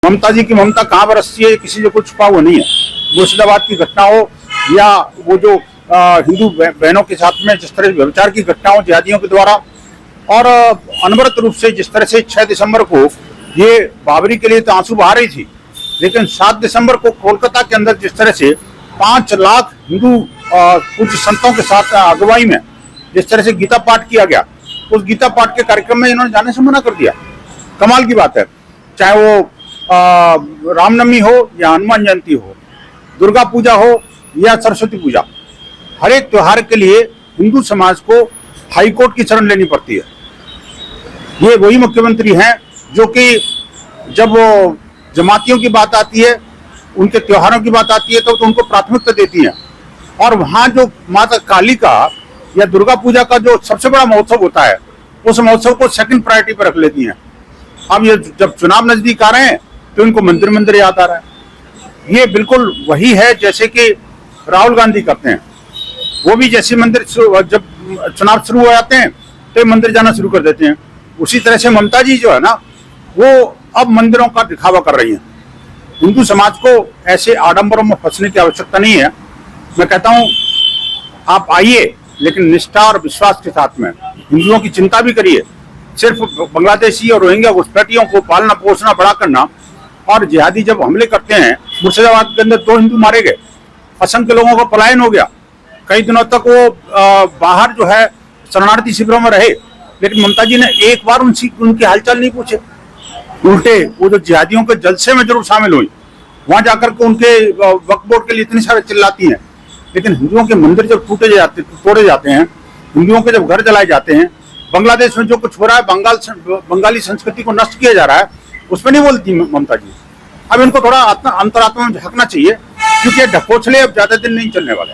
ममता जी की ममता कहाँ बरसती है, किसी से कुछ छुपा हुआ नहीं है। मुर्शिदाबाद की घटना हो या वो जो हिंदू बहनों के साथ में जिस तरह व्यभिचार की घटना हो जिहादियों के द्वारा, और अनवरत रूप से जिस तरह से 6 दिसंबर को ये बाबरी के लिए तो आंसू बहा रही थी, लेकिन 7 दिसंबर को कोलकाता के अंदर जिस तरह से 5 लाख हिंदू पूज्य संतों के साथ अगुवाई में जिस तरह से गीता पाठ किया गया, उस गीता पाठ के कार्यक्रम में इन्होंने जाने से मना कर दिया। कमाल की बात है। चाहे वो रामनवमी हो या हनुमान जयंती हो, दुर्गा पूजा हो या सरस्वती पूजा, हर एक त्योहार के लिए हिंदू समाज को हाई कोर्ट की शरण लेनी पड़ती है। ये वही मुख्यमंत्री हैं जो कि जब वो जमातियों की बात आती है, उनके त्योहारों की बात आती है तो उनको प्राथमिकता देती हैं, और वहाँ जो माता काली का या दुर्गा पूजा का जो सबसे बड़ा महोत्सव होता है, उस महोत्सव को सेकंड प्रायोरिटी पर रख लेती हैं। अब ये जब चुनाव नजदीक आ रहे हैं तो इनको मंदिर मंदिर याद आ रहा है। ये बिल्कुल वही है जैसे कि राहुल गांधी करते हैं। वो भी जैसे मंदिर जब चुनाव शुरू हो जाते हैं तो मंदिर जाना शुरू कर देते हैं। उसी तरह से ममता जी जो है ना, वो अब मंदिरों का दिखावा कर रही हैं। हिंदू समाज को ऐसे आडंबरों में फंसने की आवश्यकता नहीं है। मैं कहता हूँ आप आइए, लेकिन निष्ठा और विश्वास के साथ में हिंदुओं की चिंता भी करिए। सिर्फ बांग्लादेशी और रोहिंग्या घुसपैठियों को पालना पोषना बड़ा करना, और जिहादी जब हमले करते हैं, मुर्शिदाबाद के अंदर 2 हिंदू मारे गए, असंख्य लोगों का पलायन हो गया, कई दिनों तक वो बाहर जो है शरणार्थी शिविरों में रहे, लेकिन ममता जी ने एक बार उनकी हालचाल नहीं पूछे। उल्टे वो जो जिहादियों के जलसे में जरूर शामिल हुई, वहां जाकर के उनके वक्फ बोर्ड के लिए इतनी सारे चिल्लाती हैं, लेकिन हिंदुओं के मंदिर जब तोड़े जाते हैं, हिंदुओं के जब घर जलाए जाते हैं, बांग्लादेश में जो कुछ हो रहा है, बंगाली संस्कृति को नष्ट किया जा रहा है, उसमें नहीं बोलती ममता जी। अब इनको थोड़ा अंतरात्मा में झांकना चाहिए, क्योंकि ढकोसले अब ज्यादा दिन नहीं चलने वाले।